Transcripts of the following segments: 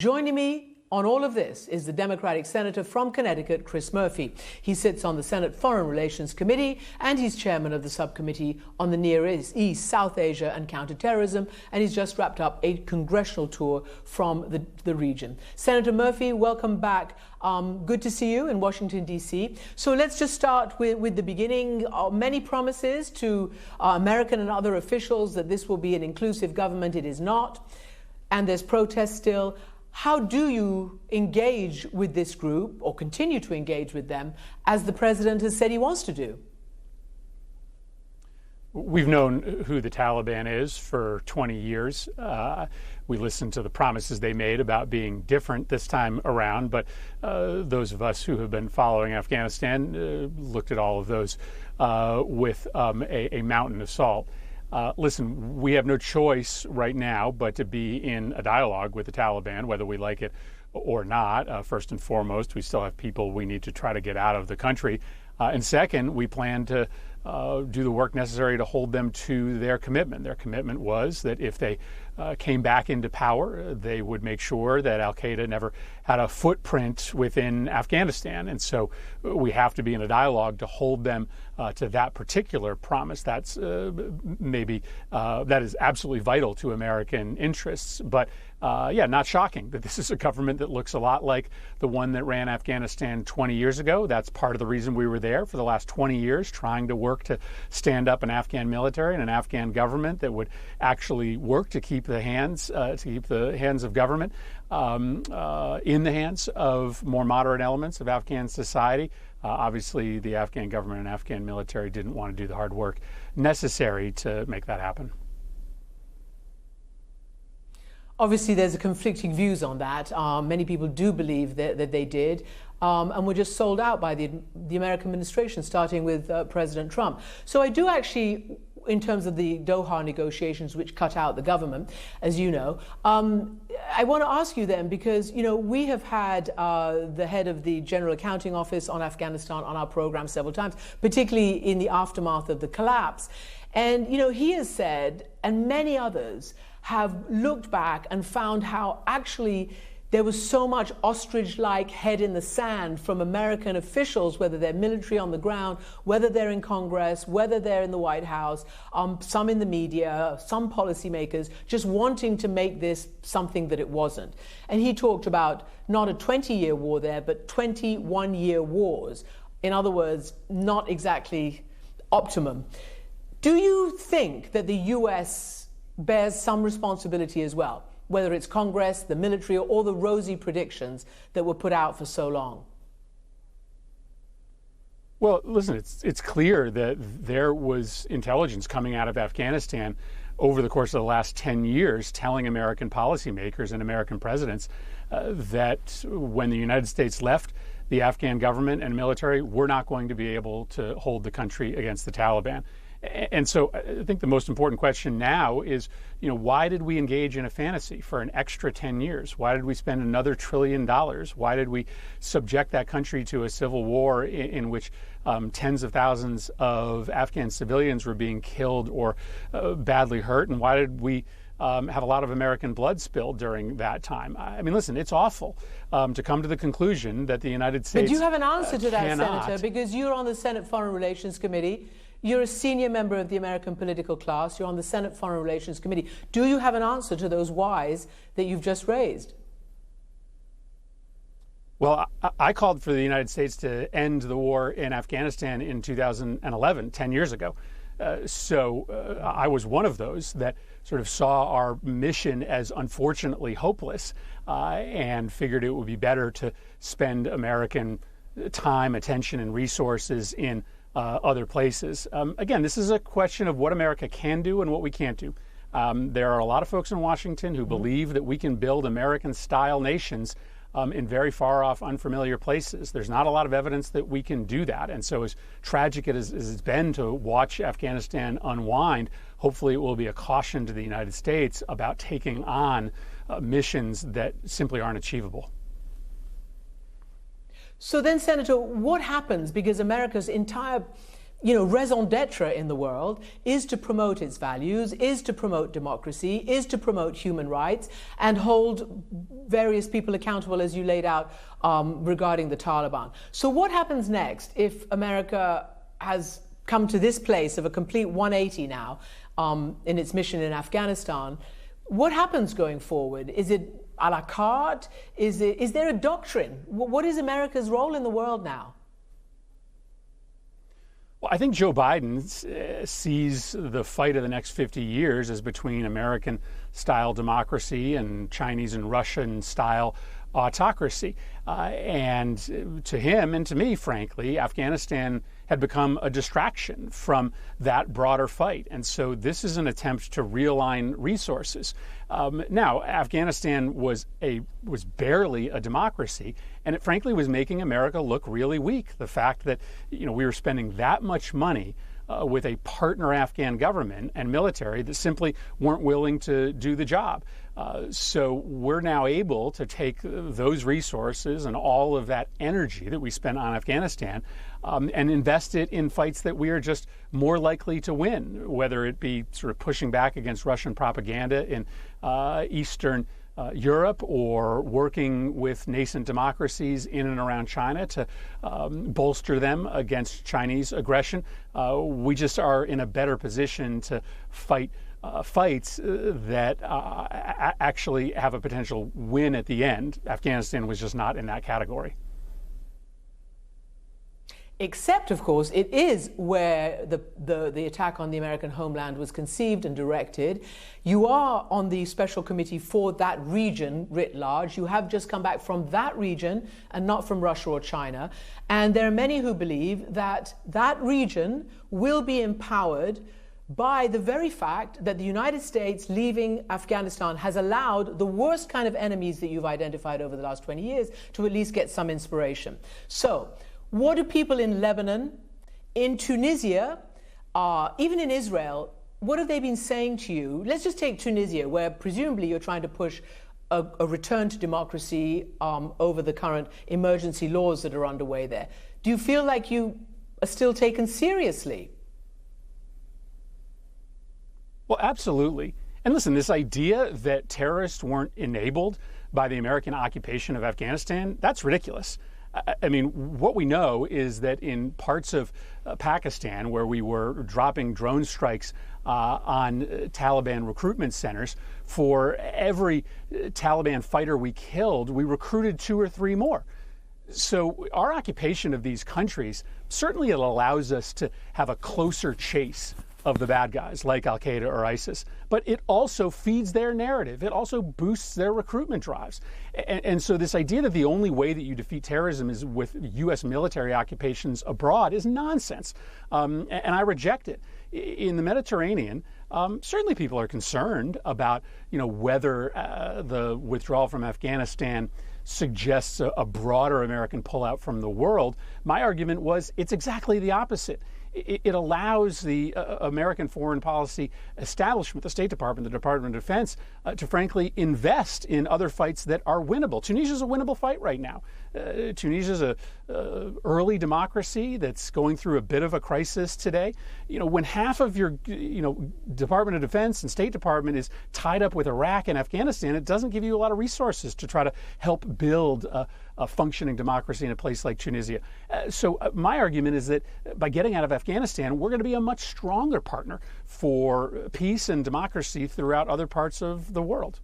Joining me on all of this is the Democratic Senator from Connecticut, Chris Murphy. He sits on the Senate Foreign Relations Committee, and he's chairman of the subcommittee on the Near East, South Asia and counterterrorism, and he's just wrapped up a congressional tour from the region. Senator Murphy, welcome back. Good to see you in Washington, D.C. So let's just start with the beginning. Many promises to American and other officials that this will be an inclusive government. It is not, and there's protests still. How do you engage with this group, or continue to engage with them, as the president has said he wants to do? We've known who the Taliban is for 20 years. We listened to the promises they made about being different this time around, but those of us who have been following Afghanistan looked at all of those with a mountain of salt. Listen, we have no choice right now but to be in a dialogue with the Taliban, whether we like it or not. First and foremost, we still have people we need to try to get out of the country. And second, we plan to do the work necessary to hold them to their commitment. Their commitment was that if they came back into power, they would make sure that al-Qaeda never had a footprint within Afghanistan. And so we have to be in a dialogue to hold them to that particular promise. That's that is absolutely vital to American interests. But yeah, not shocking that this is a government that looks a lot like the one that ran Afghanistan 20 years ago. That's part of the reason we were there for the last 20 years, trying to work to stand up an Afghan military and an Afghan government that would actually work to keep the hands of government in the hands of more moderate elements of Afghan society. Obviously, the Afghan government and Afghan military didn't want to do the hard work necessary to make that happen. Obviously, there's conflicting views on that. Many people do believe that they did, and were just sold out by the American administration, starting with President Trump. So I do actually, in terms of the Doha negotiations, which cut out the government, as you know, I want to ask you then, because, you know, we have had the head of the General Accounting Office on Afghanistan on our program several times, particularly in the aftermath of the collapse. And, you know, he has said, and many others have looked back and found how actually there was so much ostrich-like head in the sand from American officials, whether they're military on the ground, whether they're in Congress, whether they're in the White House, some in the media, some policymakers, just wanting to make this something that it wasn't. And he talked about not a 20-year war there, but 21-year wars. In other words, not exactly optimum. Do you think that the U.S. bears some responsibility as well, whether it's Congress, the military, or all the rosy predictions that were put out for so long? Well, listen, it's clear that there was intelligence coming out of Afghanistan over the course of the last 10 years telling American policymakers and American presidents that when the United States left, the Afghan government and military were not going to be able to hold the country against the Taliban. And so I think the most important question now is, you know, why did we engage in a fantasy for an extra 10 years? Why did we spend another $1 trillion? Why did we subject that country to a civil war in which tens of thousands of Afghan civilians were being killed or badly hurt? And why did we have a lot of American blood spilled during that time? I mean, listen, it's awful to come to the conclusion that the United States But you have an answer to that, cannot. Senator, because you're on the Senate Foreign Relations Committee. You're a senior member of the American political class. You're on the Senate Foreign Relations Committee. Do you have an answer to those whys that you've just raised? Well, I called for the United States to end the war in Afghanistan in 2011, 10 years ago. So I was one of those that sort of saw our mission as unfortunately hopeless and figured it would be better to spend American time, attention, and resources in other places. Again, this is a question of what America can do and what we can't do. There are a lot of folks in Washington who believe that we can build American-style nations in very far-off, unfamiliar places. There's not a lot of evidence that we can do that. And so as tragic as it's been to watch Afghanistan unwind, hopefully it will be a caution to the United States about taking on missions that simply aren't achievable. So then, Senator, what happens? Because America's entire raison d'etre in the world is to promote its values, is to promote democracy, is to promote human rights, and hold various people accountable, as you laid out, regarding the Taliban. So what happens next if America has come to this place of a complete 180 now in its mission in Afghanistan? What happens going forward? Is it a la carte? Is there a doctrine? What is America's role in the world now? Well, I think Joe Biden sees the fight of the next 50 years as between American-style democracy and Chinese and Russian-style autocracy. And to him and to me, frankly, Afghanistan had become a distraction from that broader fight. And so this is an attempt to realign resources. Now, Afghanistan was barely a democracy, and it frankly was making America look really weak. The fact that we were spending that much money with a partner Afghan government and military that simply weren't willing to do the job. So we're now able to take those resources and all of that energy that we spent on Afghanistan and invest it in fights that we are just more likely to win, whether it be sort of pushing back against Russian propaganda in Eastern Europe, or working with nascent democracies in and around China to bolster them against Chinese aggression. We just are in a better position to fight fights that actually have a potential win at the end. Afghanistan was just not in that category. Except, of course, it is where the attack on the American homeland was conceived and directed. You are on the special committee for that region writ large. You have just come back from that region and not from Russia or China. And there are many who believe that that region will be empowered by the very fact that the United States leaving Afghanistan has allowed the worst kind of enemies that you've identified over the last 20 years to at least get some inspiration. So, what do people in Lebanon, in Tunisia, even in Israel, what have they been saying to you? Let's just take Tunisia, where presumably you're trying to push a return to democracy over the current emergency laws that are underway there. Do you feel like you are still taken seriously? Well, absolutely. And listen, this idea that terrorists weren't enabled by the American occupation of Afghanistan, that's ridiculous. I mean, what we know is that in parts of Pakistan, where we were dropping drone strikes on Taliban recruitment centers, for every Taliban fighter we killed, we recruited 2 or 3 more. So our occupation of these countries, certainly it allows us to have a closer chase of the bad guys like Al-Qaeda or ISIS, but it also feeds their narrative. It also boosts their recruitment drives. And so this idea that the only way that you defeat terrorism is with U.S. military occupations abroad is nonsense. And I reject it. In the Mediterranean, certainly people are concerned about, whether the withdrawal from Afghanistan suggests a broader American pullout from the world. My argument was it's exactly the opposite. It allows the American foreign policy establishment, the State Department, the Department of Defense, to frankly invest in other fights that are winnable. Tunisia's a winnable fight right now. Tunisia's a early democracy that's going through a bit of a crisis today. When half of your Department of Defense and State Department is tied up with Iraq and Afghanistan, it doesn't give you a lot of resources to try to help build a functioning democracy in a place like Tunisia. So my argument is that by getting out of Afghanistan, we're going to be a much stronger partner for peace and democracy throughout other parts of the world.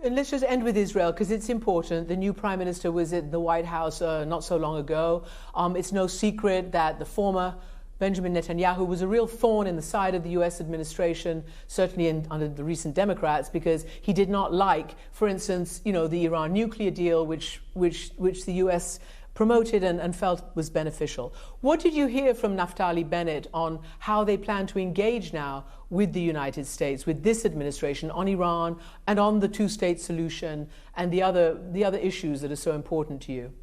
And let's just end with Israel, because it's important. The new prime minister was at the White House not so long ago. It's no secret that the former Benjamin Netanyahu was a real thorn in the side of the U.S. administration, certainly under the recent Democrats, because he did not like, for instance, the Iran nuclear deal, which the U.S. promoted and felt was beneficial. What did you hear from Naftali Bennett on how they plan to engage now with the United States, with this administration, on Iran and on the two-state solution and the other issues that are so important to you?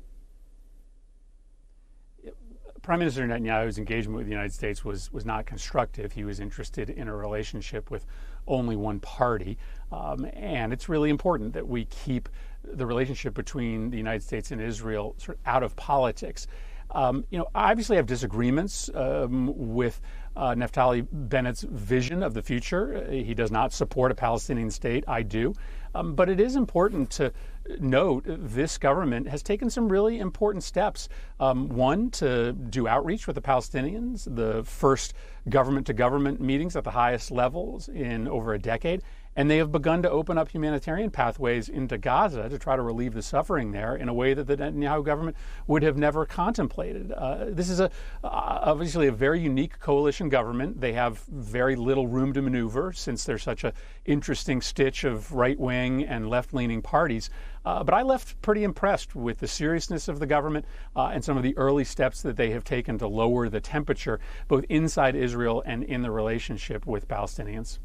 Prime Minister Netanyahu's engagement with the United States was not constructive. He was interested in a relationship with only one party. And it's really important that we keep the relationship between the United States and Israel sort of out of politics. I obviously have disagreements with Naftali Bennett's vision of the future. He does not support a Palestinian state. I do. But it is important to note this government has taken some really important steps. One, to do outreach with the Palestinians, the first government-to-government meetings at the highest levels in over a decade. And they have begun to open up humanitarian pathways into Gaza to try to relieve the suffering there in a way that the Netanyahu government would have never contemplated. This is obviously a very unique coalition government. They have very little room to maneuver since they're such an interesting stitch of right-wing and left-leaning parties. But I left pretty impressed with the seriousness of the government and some of the early steps that they have taken to lower the temperature, both inside Israel and in the relationship with Palestinians.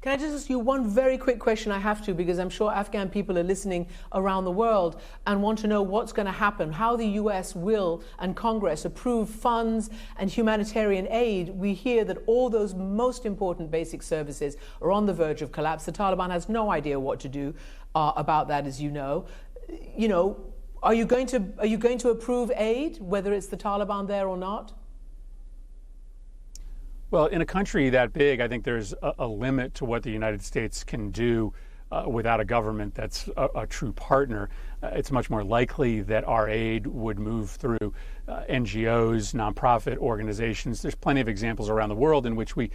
Can I just ask you one very quick question? I have to, because I'm sure Afghan people are listening around the world and want to know what's going to happen, how the US will and Congress approve funds and humanitarian aid. We hear that all those most important basic services are on the verge of collapse. The Taliban has no idea what to do about that, as you know. Are you going to approve aid, whether it's the Taliban there or not? Well, in a country that big, I think there's a limit to what the United States can do without a government that's a true partner. It's much more likely that our aid would move through NGOs, nonprofit organizations. There's plenty of examples around the world in which we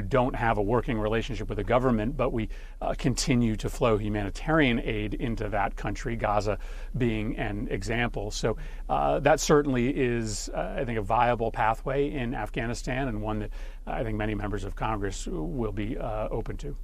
don't have a working relationship with the government, but we continue to flow humanitarian aid into that country, Gaza being an example. So that certainly is, I think, a viable pathway in Afghanistan, and one that I think many members of Congress will be open to.